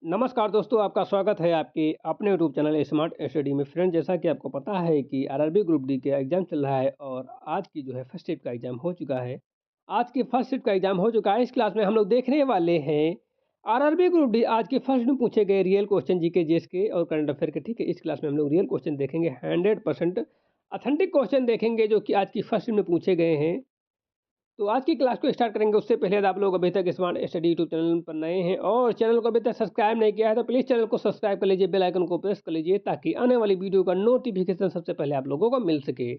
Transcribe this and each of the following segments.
नमस्कार दोस्तों, आपका स्वागत है आपके अपने यूट्यूब चैनल स्मार्ट स्टडी में। फ्रेंड, जैसा कि आपको पता है कि आरआरबी ग्रुप डी का एग्ज़ाम चल रहा है और आज की जो है फर्स्ट शिफ्ट का एग्ज़ाम हो चुका है। आज की फर्स्ट शिफ्ट का एग्ज़ाम हो चुका है। इस क्लास में हम लोग देखने वाले हैं आरआरबी ग्रुप डी आज के फर्स्ट में पूछे गए रियल क्वेश्चन जीके, जीएस के और करंट अफेयर के। ठीक है, इस क्लास में हम लोग रियल क्वेश्चन देखेंगे, 100% ऑथेंटिक क्वेश्चन देखेंगे जो कि आज की फर्स्ट शिफ्ट में पूछे गए हैं। तो आज की क्लास को स्टार्ट करेंगे उससे पहले यदि आप लोग अभी तक स्मार्ट स्टडी यूट्यूब चैनल पर नए हैं और चैनल को अभी तक सब्सक्राइब नहीं किया है तो प्लीज़ चैनल को सब्सक्राइब कर लीजिए, बेल आइकन को प्रेस कर लीजिए ताकि आने वाली वीडियो का नोटिफिकेशन सबसे पहले आप लोगों को मिल सके।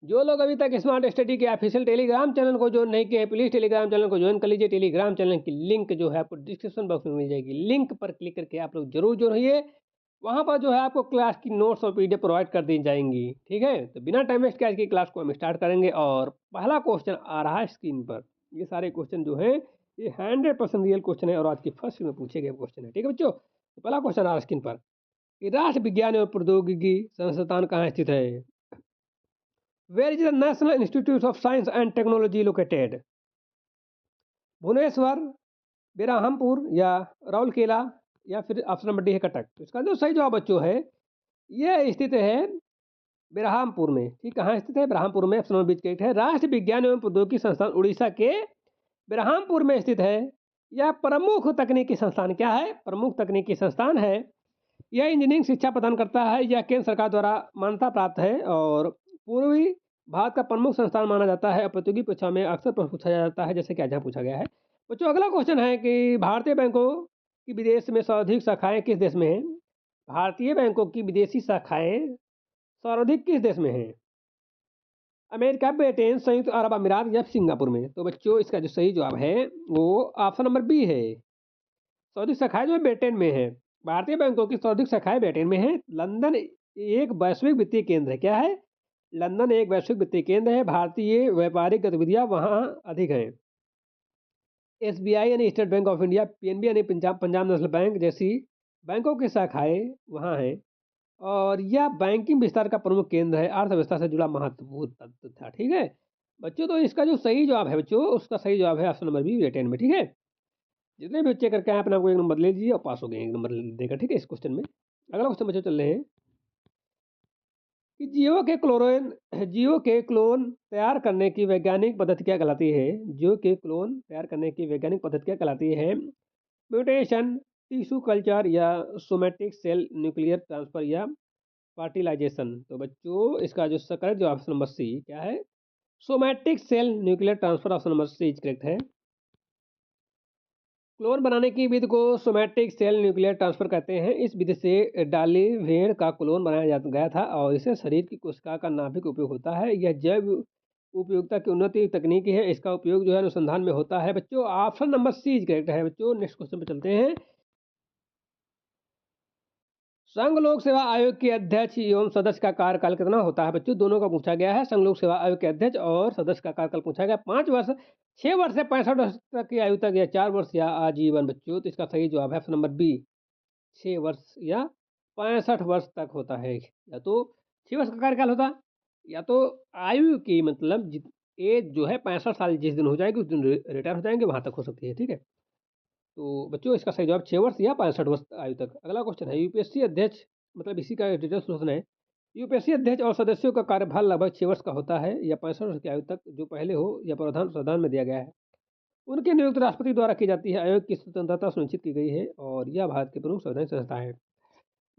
जो लोग अभी तक स्मार्ट स्टडी के ऑफिशियल टेलीग्राम चैनल को ज्वाइन नहीं किए हैं, प्लीज़ टेलीग्राम चैनल को ज्वाइन कर लीजिए। टेलीग्राम चैनल की लिंक जो है आपको डिस्क्रिप्शन बॉक्स में मिल जाएगी। लिंक पर क्लिक करके आप लोग जरूर जुड़िए। वहाँ पर जो है आपको क्लास की नोट्स और पीडीएफ प्रोवाइड कर दी जाएंगी। ठीक है, तो बिना टाइम वेस्ट के आज की क्लास को हम स्टार्ट करेंगे और पहला क्वेश्चन आ रहा है स्क्रीन पर। ये सारे क्वेश्चन जो हैं ये 100% रियल क्वेश्चन है और आज की फर्स्ट में पूछे गए क्वेश्चन है। ठीक है बच्चों, तो पहला क्वेश्चन आ रहा है स्क्रीन पर कि राष्ट्र विज्ञान एवं प्रौद्योगिकी संस्थान कहाँ स्थित है? Where is the national institute of science and technology located? Bhubaneswar, Berhampur या राउरकेला या फिर ऑप्शन नंबर डी है कटक। तो इसका जो सही जवाब बच्चों है ये स्थित है बेरहामपुर में। ठीक, कहाँ स्थित है? बेरहामपुर में। ऑप्शन नंबर बी करेक्ट है। राष्ट्रीय विज्ञान एवं प्रौद्योगिकी संस्थान उड़ीसा के बेरहामपुर में स्थित है। यह प्रमुख तकनीकी संस्थान क्या है? प्रमुख तकनीकी संस्थान है। यह इंजीनियरिंग शिक्षा प्रदान करता है। यह केंद्र सरकार द्वारा मान्यता प्राप्त है और पूर्वी भारत का प्रमुख संस्थान माना जाता है। प्रतियोगी परीक्षा में अक्सर प्रश्न पूछा जाता है, जैसे कि आज यहाँ पूछा गया है। बच्चों, अगला क्वेश्चन है कि भारतीय बैंकों की विदेश में सर्वाधिक शाखाएं किस देश में हैं? भारतीय बैंकों की विदेशी शाखाएं सर्वाधिक किस देश में हैं? अमेरिका, ब्रिटेन, संयुक्त अरब अमीरात या सिंगापुर में? तो बच्चों इसका जो सही जवाब है वो ऑप्शन नंबर बी है। सर्वाधिक शाखाएं जो है ब्रिटेन में है। भारतीय बैंकों की सर्वाधिक शाखाएं ब्रिटेन में है। लंदन एक वैश्विक वित्तीय केंद्र है। क्या है? लंदन एक वैश्विक वित्तीय केंद्र है। भारतीय व्यापारिक गतिविधियां वहाँ अधिक हैं। एसबीआई यानी state bank of India, PNB यानी पंजाब नेशनल बैंक जैसी बैंकों की शाखाएं वहाँ हैं और यह बैंकिंग विस्तार का प्रमुख केंद्र है। अर्थव्यवस्था से जुड़ा महत्वपूर्ण तत्व था। ठीक है बच्चों, तो इसका जो सही जवाब है बच्चों, उसका सही जवाब है ऑप्शन नंबर बी, ब्रिटेन में। ठीक है, जितने भी बच्चे करके आए अपने आपको एक नंबर ले लीजिए और पास हो गए एक नंबर देकर। ठीक है, इस क्वेश्चन में अगला क्वेश्चन बच्चों चल रहे हैं कि जियो के क्लोन तैयार करने की वैज्ञानिक पद्धति क्या कहलाती है? जियो के क्लोन तैयार करने की वैज्ञानिक पद्धति क्या कहलाती है? म्यूटेशन, टिश्यू कल्चर या सोमैटिक सेल न्यूक्लियर ट्रांसफर या फर्टिलाइजेशन? तो बच्चों इसका जो करेक्ट जवाब ऑप्शन नंबर सी क्या है? Somatic cell nuclear transfer. Option number C is correct है। क्लोन बनाने की विधि को सोमैटिक सेल न्यूक्लियर ट्रांसफर कहते हैं। इस विधि से डाली भेड़ का क्लोन बनाया जा गया था और इसे शरीर की कोशिका का नाभिक उपयोग होता है। यह जैव उपयोगिता की उन्नति तकनीकी है। इसका उपयोग जो है अनुसंधान में होता है। बच्चों option number C is correct है। बच्चों नेक्स्ट क्वेश्चन पे चलते हैं। संघ लोक सेवा आयोग के अध्यक्ष एवं सदस्य का कार्यकाल कितना होता है? बच्चों दोनों का पूछा गया है। संघ लोक सेवा आयोग के अध्यक्ष और सदस्य का कार्यकाल पूछा गया। 5 वर्ष, 6 वर्ष से 65 वर्ष तक की आयु तक या 4 वर्ष या आजीवन? बच्चों तो इसका सही जवाब है ऑप्शन नंबर बी, 6 वर्ष या 65 वर्ष तक होता है। या तो 6 वर्ष का कार्यकाल होता या तो आयु की मतलब एज जो है 65 साल जिस दिन हो जाएगी उस दिन रिटायर हो जाएंगे वहां तक हो सकती है। ठीक है, तो बच्चों इसका सही जवाब 6 वर्ष या 65 वर्ष आयु तक। अगला क्वेश्चन है यूपीएससी अध्यक्ष, मतलब इसी का डिटेल्स क्वेश्चन है। यूपीएससी अध्यक्ष और सदस्यों का कार्यभार लगभग 6 वर्ष का होता है या 65 वर्ष की आयु तक, जो पहले हो या प्रावधान संविधान में दिया गया है। उनकी नियुक्ति राष्ट्रपति द्वारा की जाती है। आयोग की स्वतंत्रता सुनिश्चित की गई है और यह भारत की प्रमुख संवैधानिक संस्था है।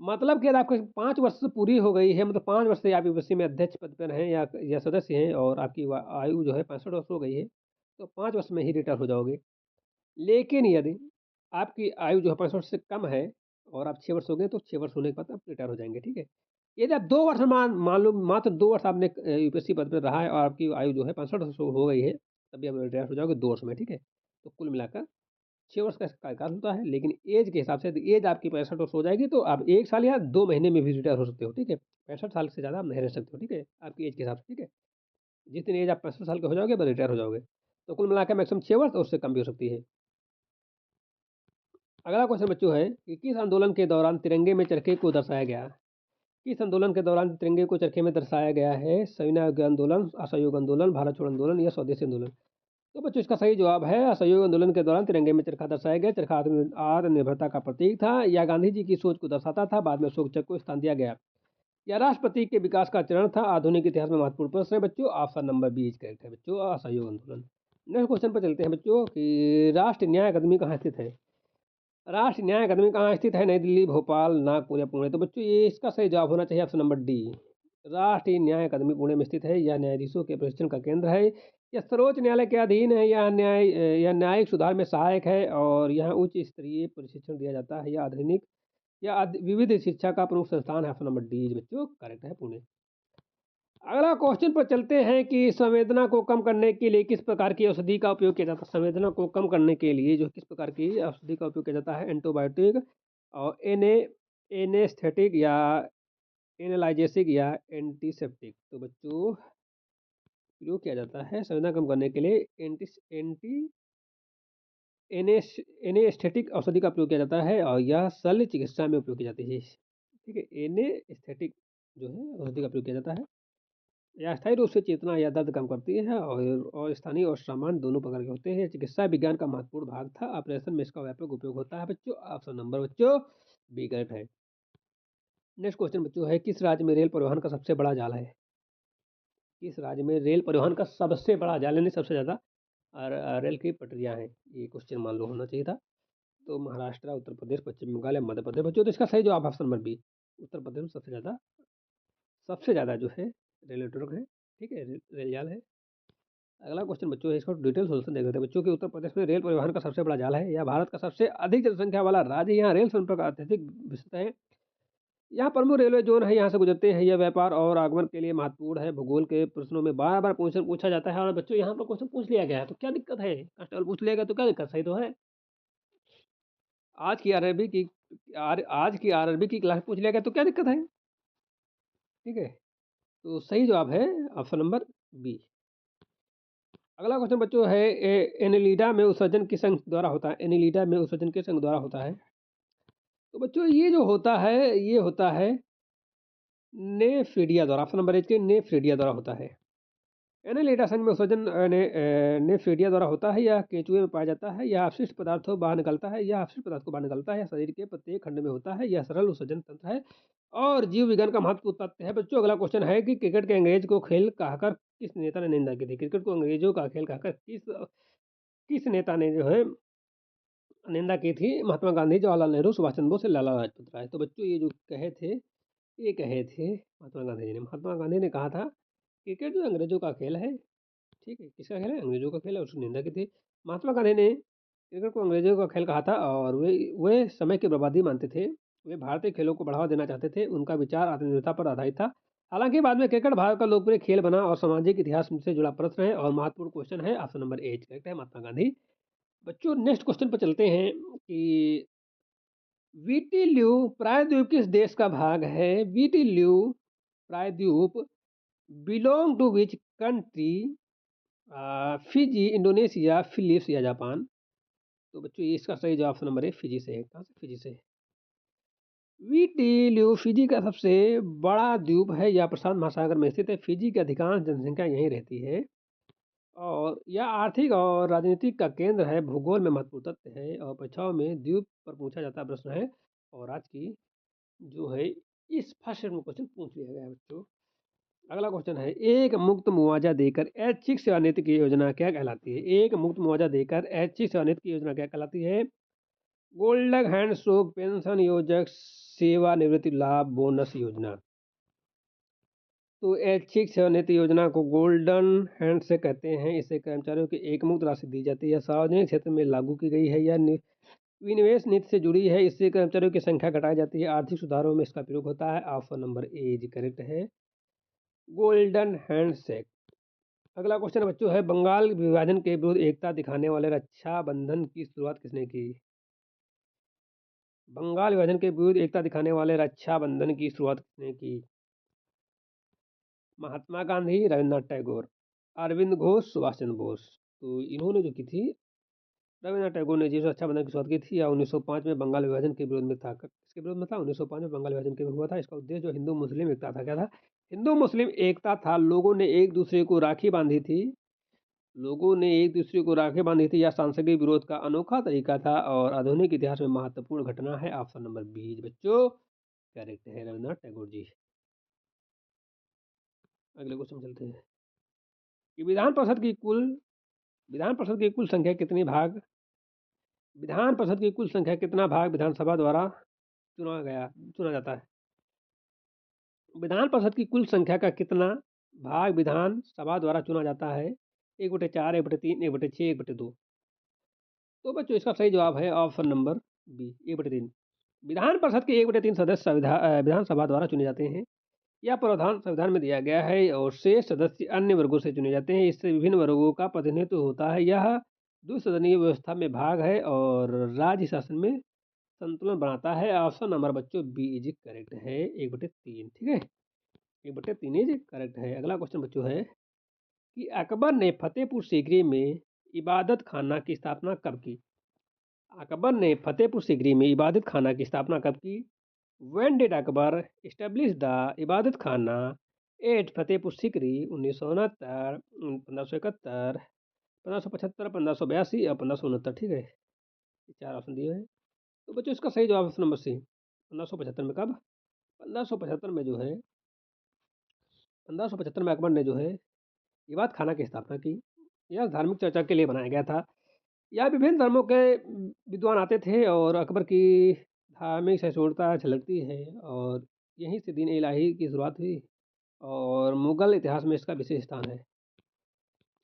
मतलब कि यदि आपकी 5 वर्ष से पूरी हो गई है, मतलब 5 वर्ष से आप यूपीएससी में अध्यक्ष पद पर हैं या सदस्य हैं और आपकी आयु जो है 65 वर्ष हो गई है, तो 5 वर्ष में ही रिटायर हो जाओगे। लेकिन यदि आपकी आयु जो है 65 वर्ष से कम है और आप 6 वर्ष हो गए तो 6 वर्ष होने के बाद आप रिटायर हो जाएंगे। ठीक है, यदि आप 2 वर्ष मान लो मात्र 2 वर्ष आपने यूपीएससी पद पर रहा है और आपकी आयु जो है 65 वर्ष हो गई है, तभी आप रिटायर हो जाओगे 2 वर्ष में। ठीक है, तो कुल मिलाकर 6 वर्ष का कार्यकाल होता है। लेकिन एज के हिसाब से यदि एज आपकी 65 वर्ष हो जाएगी तो आप 1 साल या 2 महीने में भी रिटायर हो सकते हो। ठीक है, 65 साल से ज़्यादा आप नहीं रह सकते हो। ठीक है, आपकी एज के हिसाब से। ठीक है, जिस दिन एज आप 65 साल के हो जाओगे बस रिटायर हो जाओगे। तो कुल मिलाकर मैक्सिमम 6 वर्ष और उससे कम भी हो सकती है। अगला क्वेश्चन बच्चों है कि किस आंदोलन के दौरान तिरंगे में चरखे को दर्शाया गया? किस आंदोलन के दौरान तिरंगे को चरखे में दर्शाया गया है? सविनय अवज्ञा आंदोलन, असहयोग आंदोलन, भारत छोड़ो आंदोलन या स्वदेशी आंदोलन? तो बच्चों इसका सही जवाब है असहयोग आंदोलन के दौरान तिरंगे में चरखा दर्शाया गया। चरखा आत्मनिर्भरता का प्रतीक था या गांधी जी की सोच को दर्शाता था। बाद में अशोक चक्र को स्थान दिया गया। या राष्ट्रपति के विकास का चरण था। आधुनिक इतिहास में महत्वपूर्ण प्रश्न है बच्चों। ऑप्शन नंबर बी करेक्ट है बच्चों, असहयोग आंदोलन। नेक्स्ट क्वेश्चन पर चलते हैं बच्चों कि राष्ट्रीय न्याय अकादमी कहाँ स्थित है। राष्ट्रीय न्याय अकादमी कहाँ स्थित है? नई दिल्ली, भोपाल, नागपुर या पुणे। तो बच्चों ये इसका सही जवाब होना चाहिए ऑप्शन नंबर डी। राष्ट्रीय न्याय अकादमी पुणे में स्थित है। यह न्यायाधीशों के प्रशिक्षण का केंद्र है। यह सर्वोच्च न्यायालय के अधीन है। यह न्यायिक सुधार में सहायक है और यहाँ उच्च स्तरीय प्रशिक्षण दिया जाता है। यह आधुनिक या विविध शिक्षा का प्रमुख संस्थान है। ऑप्शन नंबर डी बच्चों करेक्ट है, पुणे। अगला क्वेश्चन पर चलते हैं कि संवेदना को कम करने के लिए किस प्रकार की औषधि का उपयोग किया जाता है। संवेदना को कम करने के लिए जो किस प्रकार की औषधि का उपयोग किया जाता है? एंटीबायोटिक और एनेस्थेटिक या एनालाइजेसिक या एंटीसेप्टिक। तो बच्चों उपयोग किया जाता है संवेदना कम करने के लिए एंटी एंटी एनेस्थेटिक औषधि का उपयोग किया जाता है और यह शल्य चिकित्सा में उपयोग की जाती है। ठीक है, एनेस्थेटिक जो है औषधि का उपयोग किया जाता है। यह अस्थायी रूप से चेतना या दर्द कम करती है और स्थानीय और सामान्य दोनों प्रकार के होते हैं। चिकित्सा विज्ञान का महत्वपूर्ण भाग था। ऑपरेशन में इसका व्यापक उपयोग होता है बच्चों। ऑप्शन नंबर बच्चों बी करेक्ट है। नेक्स्ट क्वेश्चन बच्चों है किस राज्य में रेल परिवहन का सबसे बड़ा जाल है? किस राज्य में रेल परिवहन का सबसे बड़ा जाल यानी सबसे ज़्यादा रेल की पटरियाँ हैं? ये क्वेश्चन मान लो होना चाहिए था। तो महाराष्ट्र, उत्तर प्रदेश, पश्चिम बंगाल या मध्य प्रदेश। बच्चों तो इसका सही जवाब option number B, Uttar Pradesh में सबसे ज़्यादा जो है रेल नेटवर्क है। ठीक है, रेल जाल है। अगला क्वेश्चन बच्चों है, इसका डिटेल सोल्यूशन देख लेते हैं बच्चों कि उत्तर प्रदेश में रेल परिवहन का सबसे बड़ा जाल है। यह भारत का सबसे अधिक जनसंख्या वाला राज्य है। यहाँ रेल संपर्क अत्यधिक विस्तृत है। यहाँ प्रमुख रेलवे जोन है, यहाँ से गुजरते हैं। यह व्यापार और आगमन के लिए महत्वपूर्ण है। भूगोल के प्रश्नों में बार बार क्वेश्चन पूछा जाता है और बच्चों यहाँ पर क्वेश्चन पूछ लिया गया है तो क्या दिक्कत है? कांस्टेबल पूछ लिया गया तो क्या दिक्कत? सही तो है। आज की आरआरबी की आज की आरआरबी की क्लास पूछ लिया गया तो क्या दिक्कत है? ठीक है, तो सही जवाब है ऑप्शन नंबर बी। अगला क्वेश्चन बच्चों है एनिलिडा में उत्सर्जन किस अंग द्वारा होता है? एनिलिडा में उत्सर्जन किस अंग द्वारा होता है? तो बच्चों ये जो होता है ये होता है नेफ्रीडिया द्वारा। ऑप्शन नंबर एच के नेफ्रीडिया द्वारा होता है। एनिलिडा संघ में उत्सर्जन नेफ्रीडिया द्वारा होता है। यह केंचुए में पाया जाता है। यह अपशिष्ट पदार्थों बाहर निकलता है। यह अपशिष्ट पदार्थ को बाहर निकलता है। शरीर के प्रत्येक खंड में होता है। यह सरल उत्सर्जन तंत्र है और जीव विज्ञान का महत्वपूर्ण तथ्य है। बच्चों अगला क्वेश्चन है कि क्रिकेट के अंग्रेज को खेल कहकर किस नेता ने निंदा की थी? क्रिकेट को अंग्रेजों का खेल कहकर किस नेता ने जो है निंदा की थी? महात्मा गांधी, जवाहरलाल नेहरू, सुभाष चंद्र बोस, लाला लाजपत राय। तो बच्चों ये कहे थे महात्मा गांधी जी ने। महात्मा गांधी ने कहा था क्रिकेट जो अंग्रेजों का खेल है। ठीक है, किसका खेल है? अंग्रेजों का खेल है, उसकी निंदा की थी। महात्मा गांधी ने क्रिकेट को अंग्रेजों का खेल कहा था और वे समय की बर्बादी मानते थे। वे भारतीय खेलों को बढ़ावा देना चाहते थे। उनका विचार आत्मनिर्भरता पर आधारित था। हालांकि बाद में क्रिकेट भारत का लोकप्रिय खेल बना और सामाजिक इतिहास से जुड़ा प्रश्न है और महत्वपूर्ण क्वेश्चन है। ऑप्शन नंबर एट करेक्ट है, महात्मा गांधी। बच्चों नेक्स्ट क्वेश्चन पर चलते हैं कि वीटिल्यू प्रायद्वीप किस देश का भाग है? वीटिल्यू प्रायद्वीप belong to which country? Fiji, Indonesia, Philippines या जापान। तो बच्चों ये इसका सही जवाब ऑप्शन नंबर है फिजी से है। कहाँ से? फिजी से। वीटिल्यू फिजी का सबसे बड़ा द्वीप है। यह प्रशांत महासागर में स्थित है। फिजी की अधिकांश जनसंख्या यहीं रहती है और यह आर्थिक और राजनीतिक का केंद्र है। भूगोल में महत्वपूर्ण तथ्य है और परीक्षाओं में द्वीप पर पूछा जाता प्रश्न है। और आज की जो है इस फर्स्ट में क्वेश्चन पूछ लिया गया है बच्चों। अगला क्वेश्चन है एक मुक्त मुआवजा देकर ऐच्छिक सेवानिवृत्ति की योजना क्या कहलाती है? एक मुक्त मुआवजा देकर ऐच्छिक सेवानिवृत्ति की योजना क्या कहलाती है? गोल्डन हैंडशेक, पेंशन योजक, सेवानिवृत्ति लाभ, बोनस योजना। तो ऐच्छिक सेवानिवृत्ति योजना को गोल्डन हैंडशेक कहते हैं। इससे कर्मचारियों की एक मुक्त राशि दी जाती है। सार्वजनिक क्षेत्र में लागू की गई है। यह विनिवेश नीति से जुड़ी है। इससे कर्मचारियों की संख्या घटाई जाती है। आर्थिक सुधारों में इसका प्रयोग होता है। Option number A is correct है, गोल्डन हैंडशेक। अगला क्वेश्चन बच्चों है बंगाल विभाजन के विरुद्ध एकता दिखाने वाले रक्षाबंधन की शुरुआत किसने की? बंगाल विभाजन के विरुद्ध एकता दिखाने वाले रक्षाबंधन की शुरुआत किसने की? महात्मा गांधी, रविन्द्रनाथ टैगोर, अरविंद घोष, सुभाष चंद्र बोस। तो इन्होंने जो की थी रविन्द्रनाथ टैगोर ने जी रक्षाबंधन की शुरुआत की थी या 1905 में बंगाल विभाजन के विरोध में था। किसके विरोध में था? 1905 में बंगाल विभाजन के हुआ था। इसका उद्देश्य जो हिंदू मुस्लिम एकता था। क्या था? हिंदू मुस्लिम एकता था। लोगों ने एक दूसरे को राखी बांधी थी लोगों ने एक दूसरे को राखें बांधी थी, या सांस्कृतिक विरोध का अनोखा तरीका था और आधुनिक इतिहास में महत्वपूर्ण घटना है? ऑप्शन नंबर बी बच्चों करेक्ट है, रविन्द्रनाथ टैगोर जी। अगले क्वेश्चन चलते हैं कि विधान परिषद की कुल संख्या कितनी भाग विधान परिषद की कुल संख्या कितना भाग विधानसभा द्वारा चुना जाता है? विधान परिषद की कुल संख्या का कितना भाग विधानसभा द्वारा चुना जाता है? 1/4, 1/3, 1/6, 1/2। तो बच्चों इसका सही जवाब है option number B 1/3। Vidhan Parishad के 1/3 सदस्य विधानसभा द्वारा चुने जाते हैं। यह प्रावधान संविधान में दिया गया है और शेष सदस्य अन्य वर्गों से चुने जाते हैं। इससे विभिन्न वर्गों का प्रतिनिधित्व होता है। यह द्विसदनीय व्यवस्था में भाग है और राज्य शासन में संतुलन बनाता है। ऑप्शन नंबर बच्चों बी इज करेक्ट है, 1/3। ठीक है, 1/3 इज करेक्ट है। अगला क्वेश्चन बच्चों है कि अकबर ने फतेहपुर सीकरी में इबादत खाना की स्थापना कब की? अकबर ने फतेहपुर सीकरी में इबादत खाना की स्थापना कब की? When did Akbar establish the इबादत खाना एट फतेहपुर सीकरी? 1969, 1571, 1575, 1582 और 1569। ठीक है, ये 4 ऑप्शन दिए हैं। तो बच्चों इसका सही जवाब ऑप्शन नंबर सी 1575 में। कब? 1575 में जो है 1575 में अकबर ने जो है इबादत खाना की स्थापना की। यह धार्मिक चर्चा के लिए बनाया गया था। यहाँ विभिन्न धर्मों के विद्वान आते थे और अकबर की धार्मिक सहिष्णुता झलकती है और यहीं से दीन इलाही की शुरुआत हुई और मुगल इतिहास में इसका विशेष स्थान है।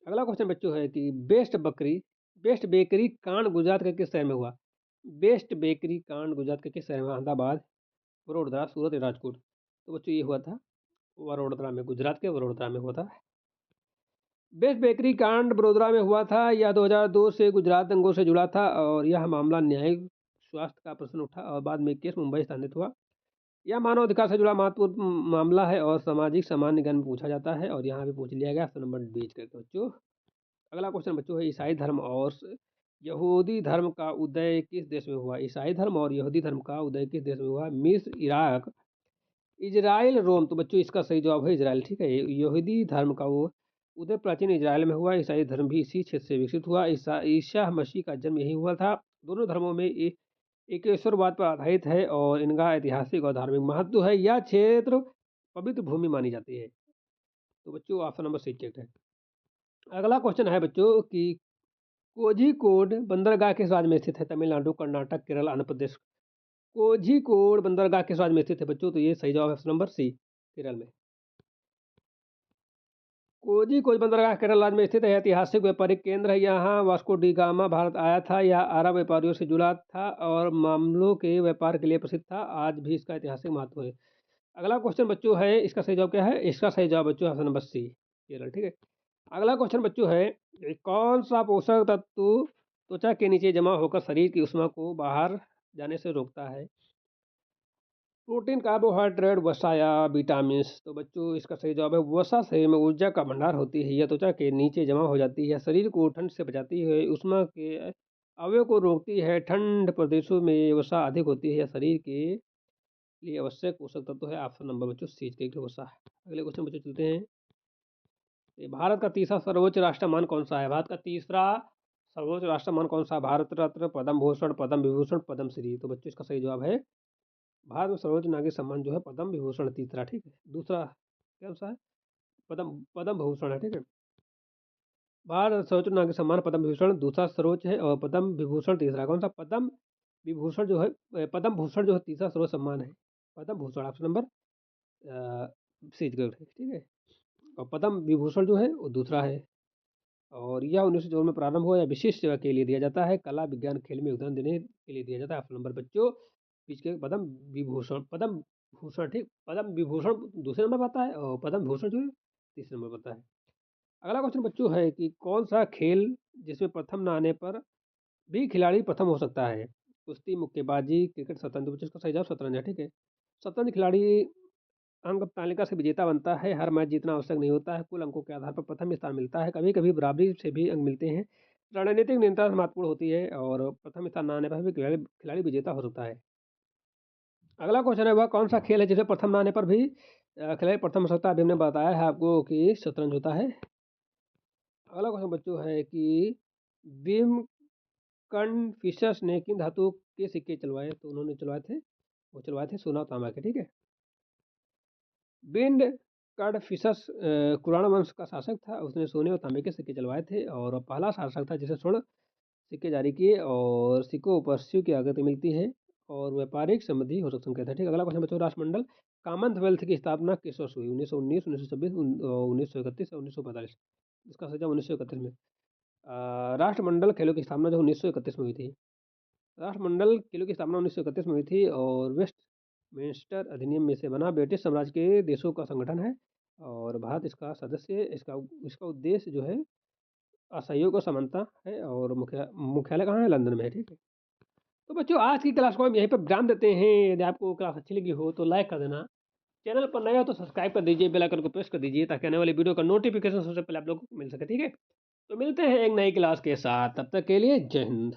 अगला क्वेश्चन बच्चों है कि बेस्ट बेकरी कांड गुजरात के किस शहर में हुआ? बेस्ट बेकरी कांड गुजरात के किस शहर में? अहमदाबाद, वडोदरा, सूरत या राजकोट? तो बच्चों ये हुआ था वडोदरा में, गुजरात के वडोदरा में हुआ था। बेस्ट बेकरी कांड बड़ोदरा में हुआ था। यह 2002 से गुजरात दंगों से जुड़ा था और यह मामला न्यायिक स्वास्थ्य का प्रश्न उठा और बाद में केस मुंबई स्थानित हुआ। यह मानव अधिकार से जुड़ा महत्वपूर्ण मामला है और सामाजिक सामान्य ज्ञान में पूछा जाता है और यहाँ भी पूछ लिया गया। ऑप्शन नंबर बी करके बच्चों। अगला क्वेश्चन बच्चों है ईसाई धर्म और यहूदी धर्म का उदय किस देश में हुआ? ईसाई धर्म और यहूदी धर्म का उदय किस देश में हुआ? मिस्र, इराक, इजराइल, रोम? तो बच्चों इसका सही जवाब है इजराइल। ठीक है, यहूदी धर्म का वो उदय प्राचीन इजराइल में हुआ। ईसाई धर्म भी इसी क्षेत्र से विकसित हुआ। ईसा मसीह का जन्म यही हुआ था। दोनों धर्मों में एकेश्वरवाद पर आधारित है और इनका ऐतिहासिक और धार्मिक महत्व है। यह क्षेत्र पवित्र भूमि मानी जाती है। तो बच्चों ऑप्शन नंबर सी करेक्ट है। अगला क्वेश्चन है बच्चों कि कोझिकोड बंदरगाह किस राज्य में स्थित है? तमिलनाडु, कर्नाटक, केरल, आंध्र प्रदेश? कोझिकोड बंदरगाह किस राज्य में स्थित है बच्चों? तो ये सही जवाब है ऑप्शन नंबर सी, केरल में। कोझिकोड बंदरगाह केरल राज्य में स्थित है। ऐतिहासिक व्यापारिक केंद्र है। यहाँ वास्को डी गामा भारत आया था। यह अरब व्यापारियों से जुड़ा था और मामलों के व्यापार के लिए प्रसिद्ध था। आज भी इसका ऐतिहासिक महत्व है। अगला क्वेश्चन बच्चों है, इसका सही जवाब क्या है? इसका सही जवाब बच्चों ऑप्शन नंबर सी, केरल। ठीक है, अगला क्वेश्चन बच्चों है कौन सा पोषक तत्व त्वचा के नीचे जमा होकर शरीर की ऊष्मा को बाहर जाने से रोकता है? प्रोटीन, कार्बोहाइड्रेट, वसा या विटामिन? तो बच्चों इसका सही जवाब है वसा। शरीर में ऊर्जा का भंडार होती है। यह त्वचा के नीचे जमा हो जाती है, शरीर को ठंड से बचाती है, ऊष्मा के अवयव को रोकती है। ठंड प्रदेशों में वसा अधिक होती है। यह शरीर के लिए आवश्यक पोषक तत्व है। ऑप्शन नंबर बच्चों सी के वसा। अगले क्वेश्चन बच्चों चलते हैं। भारत का तीसरा सर्वोच्च राष्ट्रमान कौन सा है? भारत का तीसरा सर्वोच्च राष्ट्रमान कौन सा? भारत रत्न, पद्म भूषण, पद्म विभूषण, पद्म श्री? तो बच्चों इसका सही जवाब है भारत में सर्वोच्च नागरिक सम्मान जो है पद्म विभूषण तीसरा। ठीक है, दूसरा कौन सा है? पद्म पद्म भूषण है। ठीक है, भारत सर्वोच्च नागरिक सम्मान पद्म विभूषण दूसरा सर्वोच्च है और पद्म विभूषण तीसरा। कौन सा? पद्म विभूषण जो है, पद्म भूषण जो है तीसरा सर्वोच्च सम्मान है। पद्म भूषण ऑप्शन नंबर सी है। ठीक है, और पद्म विभूषण जो है वो दूसरा है और यह 1954 में प्रारंभ हुआ। या विशिष्ट सेवा के लिए दिया जाता है, कला, विज्ञान, खेल में योगदान देने के लिए दिया जाता है। ऑप्शन नंबर बच्चों बीच के पद्म विभूषण, पद्म भूषण। ठीक, पद्म विभूषण दूसरे नंबर पर आता है और पद्म भूषण जो है तीसरे नंबर पर आता है। अगला क्वेश्चन बच्चों है कि कौन सा खेल जिसमें प्रथम न आने पर भी खिलाड़ी प्रथम हो सकता है? कुश्ती, मुक्केबाजी, क्रिकेट, शतरंज? बच्चों इसका सही जवाब शतरंज है। ठीक है, शतरंज खिलाड़ी अंक तालिका से विजेता बनता है। हर मैच जीतना आवश्यक नहीं होता है। कुल अंकों के आधार पर प्रथम स्थान मिलता है। कभी कभी बराबरी से भी अंक मिलते हैं। रणनीतिक नियंत्रण महत्वपूर्ण होती है और प्रथम स्थान न आने पर भी खिलाड़ी विजेता हो सकता है। अगला क्वेश्चन है वह कौन सा खेल है जिसे प्रथम न आने पर भी खिलाड़ी प्रथम हो सकता है? अभी हमने बताया है आपको कि शतरंज होता है। अगला क्वेश्चन बच्चों है कि बीम कन्फ्यूशस ने किन धातुओं के सिक्के चलवाए? तो उन्होंने चलवाए थे सोना और तांबा के, ठीक है। बिंड कन्फ्यूशस कुरान वंश का शासक था, उसने सोने और तांबे के सिक्के चलवाए थे और पहला शासक था जिसे स्वर्ण सिक्के जारी किए और सिक्कों पर शिव की आकृति मिलती है और व्यापारिक समृद्धि हो संकेत है, ठीक। अगला क्वेश्चन बच्चों, राष्ट्रमंडल कॉमनवेल्थ की स्थापना किस वर्ष हुई? 1919, 1926, 1931 और 1945। इसका सही जवाब 1931 में। राष्ट्रमंडल खेलों की स्थापना जो 1931 में हुई थी। राष्ट्रमंडल खेलों की स्थापना 1931 में हुई थी और वेस्टमिंस्टर अधिनियम में से बना ब्रिटिश साम्राज्य के देशों का संगठन है और भारत इसका सदस्य है। इसका इसका उद्देश्य जो है असहयोग और समानता है और मुख्यालय कहाँ है? लंदन में है, ठीक है। तो बच्चों आज की क्लास को हम यहीं पर विराम देते हैं। यदि आपको क्लास अच्छी लगी हो तो लाइक कर देना, चैनल पर नए हो तो सब्सक्राइब कर दीजिए, बेल आइकन को प्रेस कर दीजिए ताकि आने वाली वीडियो का नोटिफिकेशन सबसे पहले आप लोगों को मिल सके, ठीक है। तो मिलते हैं एक नई क्लास के साथ, तब तक के लिए जय हिंद।